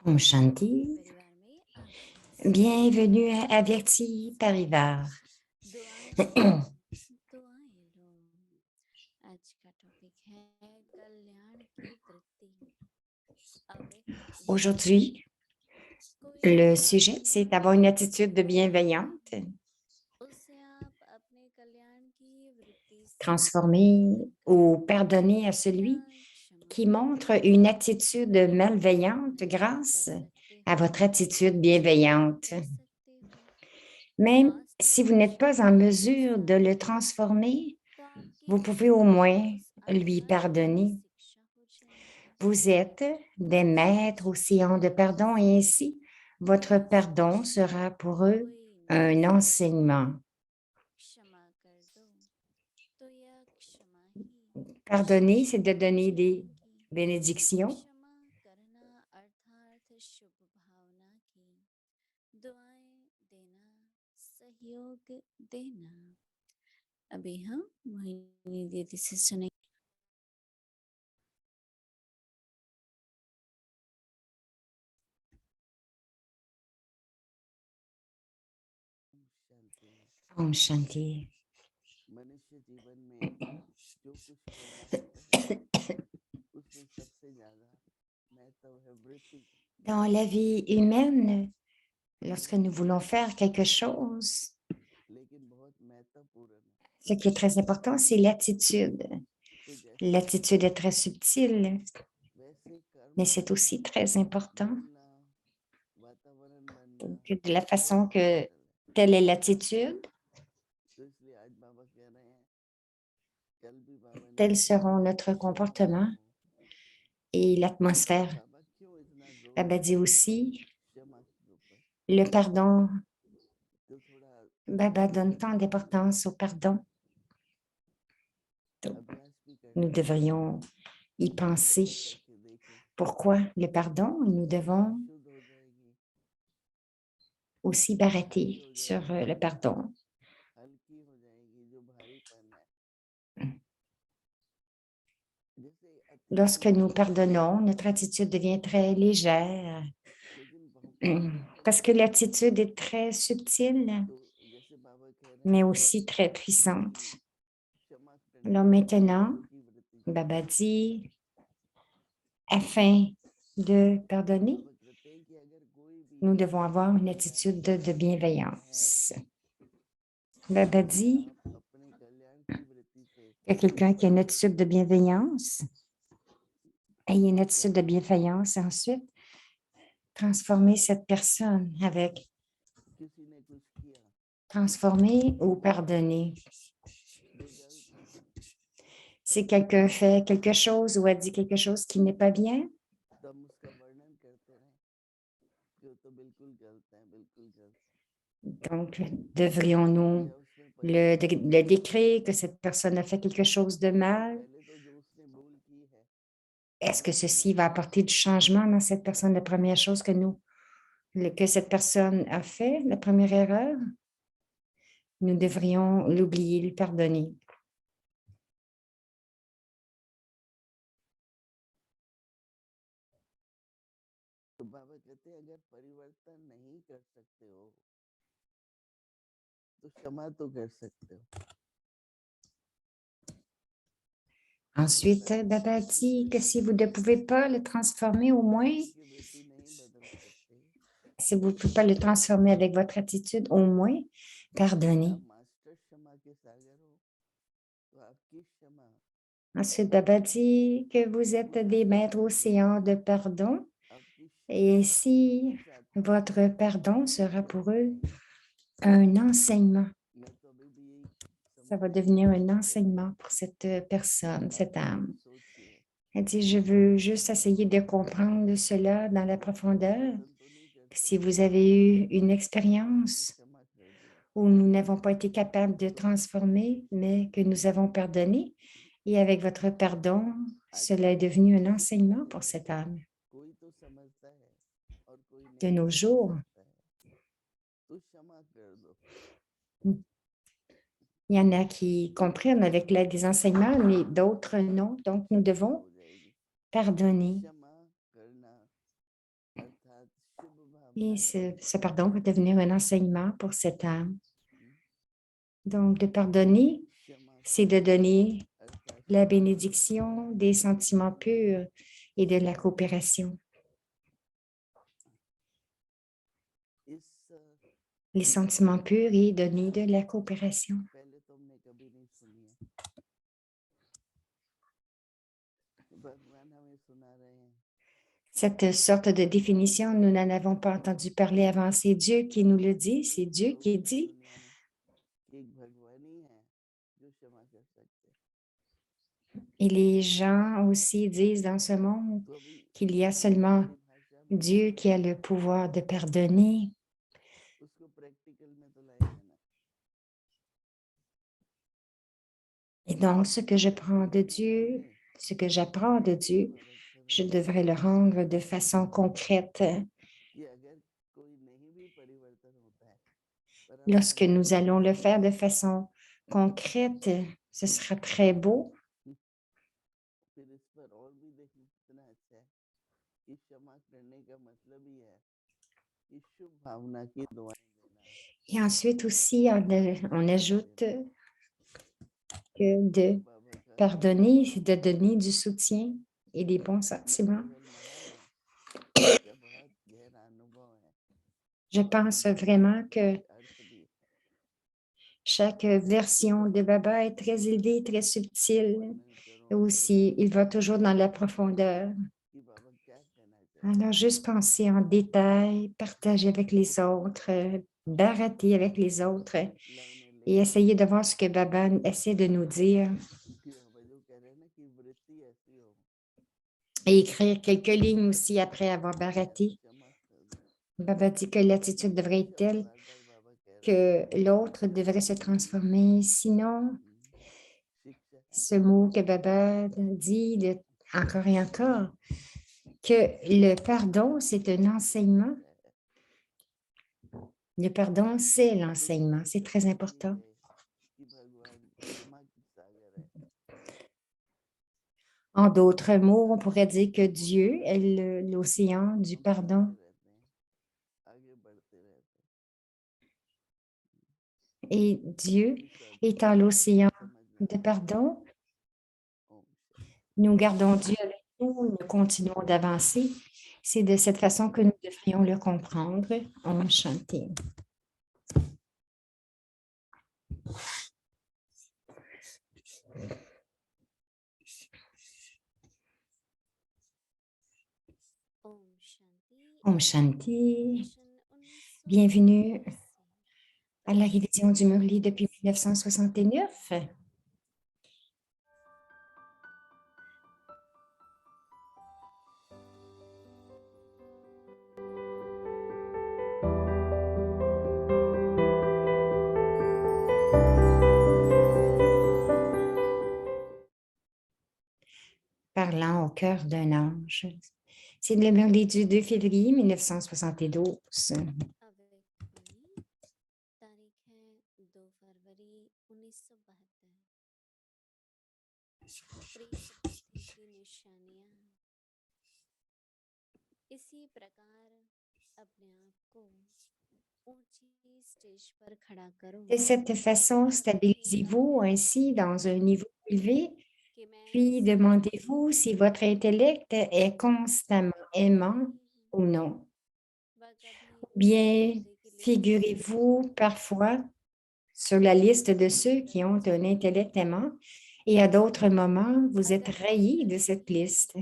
Om Shanti. Bienvenue à Averti Parivar. Aujourd'hui, le sujet, c'est d'avoir une attitude de bienveillante, transformer ou pardonner à celui qui montre une attitude malveillante grâce à votre attitude bienveillante. Même si vous n'êtes pas en mesure de le transformer, vous pouvez au moins lui pardonner. Vous êtes des maîtres océans de pardon et ainsi, votre pardon sera pour eux un enseignement. Pardonner, c'est de donner des bénédictions. Om Shanti. मनुष्य जीवन में जो कुछ करना चाहता है उसमें सबसे ज्यादा महत्व है वृत्ति। Dans la vie humaine, lorsque nous voulons faire quelque chose, लेकिन बहुत महत्वपूर्ण है। ce qui est très important, c'est l'attitude. तो जैसे L'attitude est très subtile, वैसे कर्म mais c'est करना, aussi très important. बोलना, वातावरण बनना Donc, de la बहुत façon que क्रिटिकल है। telle est l'attitude, तो इसलिए आज बाबा कह रहे हैं, कल भी बाबा ने tels कहा seront notre comportement क्षमा et करो। l'atmosphère. बाबा क्यों इतना जोर Baba dit देते हैं aussi, क्षमा के ऊपर? le pardon, तो थोड़ा Baba donne tant d'importance au pardon. Donc, अभ्यास भी nous करना चाहिए, devrions y penser. प्रैक्टिस करके देखें, Pourquoi le pardon? Nous मन devons शुद्ध हो जाएगी, aussi हल्की barater हो sur जाएगी, le pardon. हल्की हो जाएगी जो भारीपन है। जैसे Lorsque attitude nous बहुत pardonnons, subtle notre है, attitude devient très légère लेकिन बहुत parce que puissant है। l'attitude est très subtile, तो जैसे बाबा कह रहे mais हैं aussi très कि puissante. क्षमा करने Alors से maintenant, दयालु की वृत्ति Baba जागृत होती है। dit, afin de pardonner, बाबा कहते हैं कि अगर कोई भी nous devons avoir une कल्याण attitude की de वृत्ति रखता है bienveillance. Baba तो dit आप अपने कल्याण की वृत्ति से que quelqu'un qui a une attitude de परिवर्तित हो bienveillance, ayez une attitude de करने लगे। bienveillance et ensuite transformer cette personne avec किसी ने कुछ किया, transformer ou pardonner. Result Si quelqu'un fait quelque chose ou a dit quelque chose qui n'est pas bien, तब उसका वर्णन करते रहे कि वो तो बिल्कुल गलत है, बिल्कुल गलत donc devrions-nous या उसमें परिवर्तन le नहीं है। décrire que cette personne a fait quelque chose de mal? पहले तो जो उसने भूल की है Est-ce que उसको ceci va माफ apporter du changement dans cette personne? La première chose que cette personne a fait, la première erreur, nous devrions l'oublier, lui pardonner. तो बाबा कहते हैं अगर परिवर्तन नहीं कर सकते हो तो क्षमा तो कर सकते हो। Ensuite, Baba dit que si vous ne pouvez pas le transformer, au moins, की वृत्ति नहीं बदल सकते si vous ne pouvez pas le transformer avec votre attitude, au moins, pardonnez. आप मास्टर क्षमा के सागर हो तो आपकी क्षमा Ensuite, Baba dit que vous êtes des maîtres océans de pardon आपकी et क्षमा ainsi, उस आत्मा को votre pardon sera परिवर्तित pour eux करेगी। un enseignement. मैं तो अभी भी यही Ça va समझता हूँ devenir un बाबा कहते enseignement हैं pour cette personne, आप cette केवल âme. सोचिए Elle dit, je veux juste essayer de comprendre cela dans la profondeur. परिवर्तन तो नहीं कर Si सकते vous avez eu une expérience क्षमा कर दिया où nous n'avons pas été capables de transformer, mais que nous avons pardonné. Et avec votre pardon, cela est devenu un enseignement pour cette âme. कोई तो समझता है और कोई De नहीं nos समझ jours, सकता है, तो क्षमा कर दो। il y en a qui comprennent avec l'aide des enseignements, mais d'autres non. Donc, nous devons हो जाएगी। pardonner. क्षमा करना अर्थात शुभ Et भावना ce pardon va devenir un enseignement pour cette âme. हम्म, Donc, de pardonner, क्षमा c'est de करना donner अर्थात la शुभ bénédiction, des sentiments purs et de la coopération. इस Les sentiments purs et donner de la coopération. पहले तो हमने कभी नहीं सुनी है, भगवान हमें सुना रहे हैं। Cette sorte de définition, nous n'en avons pas entendu parler avant. C'est Dieu qui nous le dit, c'est Dieu qui dit. दुनिया में एक भगवान ही है जो क्षमा कर सकते हैं। Et les gens aussi disent dans ce monde तो अभी qu'il y a seulement हमारी भाषा में Dieu qui a le pouvoir de pardonner. उसको प्रैक्टिकल में तो लाएंगे ना। Et donc, ce que je prends de Dieu, ce que j'apprends de Dieu, je devrais le rendre de façon concrète. कि अगर कोई नहीं भी परिवर्तन होता है, पर हम Lorsque क्षमा nous allons le करते faire de हैं, façon concrète, ce sera très beau. फिर इस पर और भी देखना कितना अच्छा है कि क्षमा करने का मतलब ही है कि शुभ भावना की दुआएं देना है। Et ensuite aussi, on ajoute que de तो बाबा का pardonner, c'est de donner du soutien et des bons मैं sentiments. केवल महान है, इसका बहुत गहरा अनुभव है Je और pense vraiment que आध्यात्मिक अर्थ भी है। chaque version de Baba est très élevée, très subtile. वर्णन करूं Et aussi, il va toujours dans la profondeur. कि बाबा क्या कहना चाहते हैं, Alors, juste penser en détail, partager avec les autres, barater avec les autres love ने et लिखा essayer de voir ce que Baba essaie de nous dire कि बाबा जो कह रहे हैं ना कि वृत्ति ऐसी हो et écrire quelques lignes aussi après avoir मैं तो baraté. क्षमा कर दूं। Baba dit que l'attitude ये devrait être शब्द telle बार बार बाबा कह रहे हैं। que l'autre devrait se transformer. Sinon, शिक्षा है ce mot que Baba dit encore et encore, que le pardon, c'est un enseignement. है। Le pardon, c'est l'enseignement. तो C'est कहते très हैं important. कि भगवान क्षमा की सागर है। En d'autres mots, on pourrait dire que Dieu est l'océan du हम pardon. चलते रहते हैं, आगे बढ़ते रहते हैं। Et Dieu इस अर्थ étant को l'océan समझना de pardon, Om Shanti. nous gardons Dieu avec nous, nous continuons d'avancer. C'est de cette façon que nous devrions le comprendre. Om Shanti. Om Shanti. Bienvenue à la révision du Murli depuis 1969. Parlant au cœur d'un ange. C'est le Murli du 2 février 1972. De cette façon, stabilisez-vous ainsi dans un niveau élevé, puis demandez-vous si votre intellect est constamment aimant ou non. Ou bien, figurez-vous parfois sur la liste de ceux qui ont un intellect aimant et à d'autres moments, vous êtes rayé de cette liste.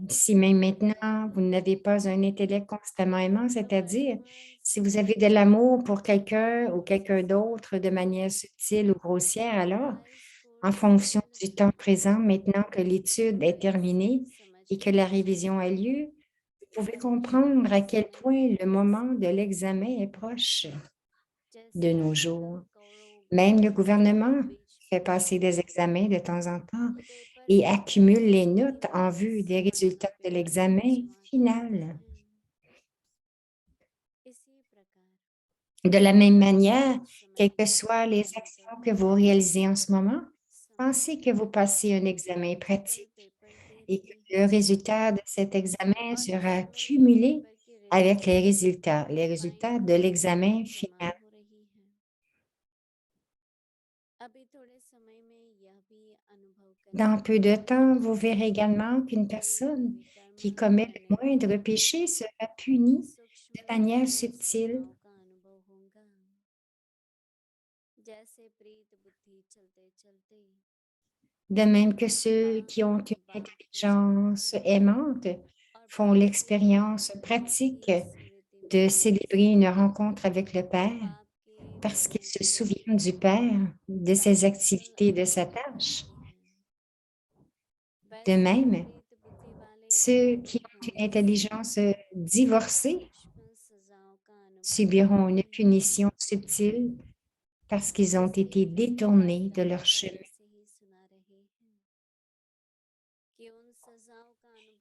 Si même maintenant, vous n'avez pas un intellect constamment aimant, c'est-à-dire si vous avez de l'amour pour quelqu'un ou quelqu'un d'autre de manière subtile ou grossière, alors, en fonction du temps présent, maintenant que l'étude est terminée et que la révision a lieu, vous pouvez comprendre à quel point le moment de l'examen est proche de nos jours. Même le gouvernement fait passer des examens de temps en temps et accumule les notes en vue des résultats de l'examen final. De la même manière, quelles que soient les actions que vous réalisez en ce moment, pensez que vous passez un examen pratique et que le résultat de cet examen sera cumulé avec les résultats de l'examen final. Dans peu de temps, vous verrez également qu'une personne qui commet le moindre péché sera punie de manière subtile. De même que ceux qui ont une intelligence aimante font l'expérience pratique de célébrer une rencontre avec le Père parce qu'ils se souviennent du Père, de ses activités, de sa tâche. De même, ceux qui ont une intelligence divorcée subiront une punition subtile parce qu'ils ont été détournés de leur chemin.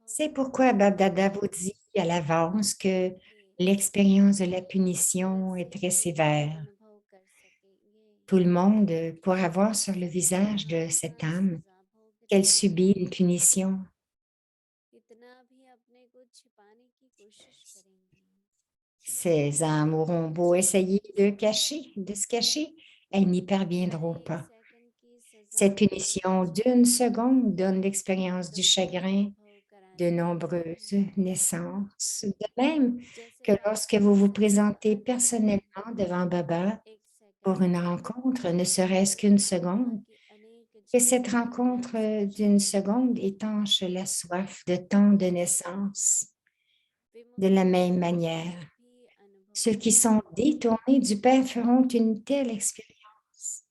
C'est pourquoi Bab-Dada vous dit à l'avance que l'expérience de la punition est très sévère. Tout le monde pourra voir sur le visage de cette âme qu'elle subit une punition. Ces âmes auront beau essayer de se cacher, elles n'y parviendront pas. Cette punition d'une seconde donne l'expérience du chagrin de nombreuses naissances. De même que lorsque vous vous présentez personnellement devant Baba pour une rencontre, ne serait-ce qu'une seconde, que cette rencontre d'une seconde étanche la soif de tant de naissances. De la même manière, ceux qui sont détournés du Père feront une telle expérience.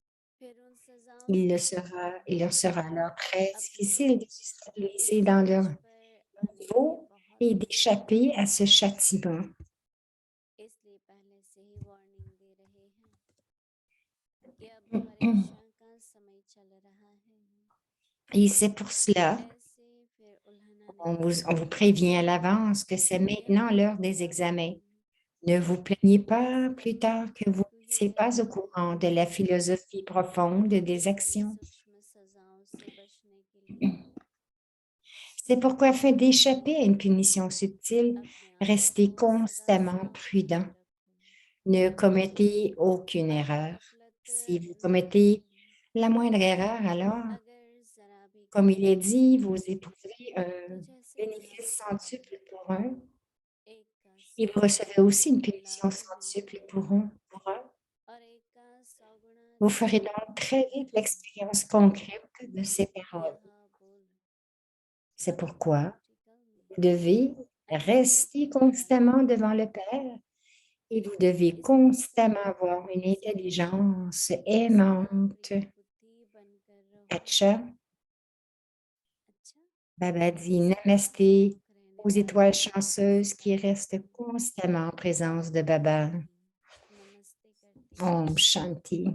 Il leur sera alors très difficile de se stabiliser dans leur niveau et d'échapper à ce châtiment. Et c'est pour cela, on vous prévient à l'avance que c'est maintenant l'heure des examens. Ne vous plaignez pas plus tard que vous n'étiez pas au courant de la philosophie profonde des actions. C'est pourquoi, afin d'échapper à une punition subtile, restez constamment prudent. Ne commettez aucune erreur. Si vous commettez la moindre erreur, alors, comme il est dit, vous éprouverez un bénéfice centuple pour un et vous recevez aussi une punition centuple pour un. Vous ferez donc très vite l'expérience concrète de ces paroles. C'est pourquoi vous devez rester constamment devant le Père et vous devez constamment avoir une intelligence aimante. Acha, Baba dit Namasté aux étoiles chanceuses qui restent constamment en présence de Baba. Om Shanti.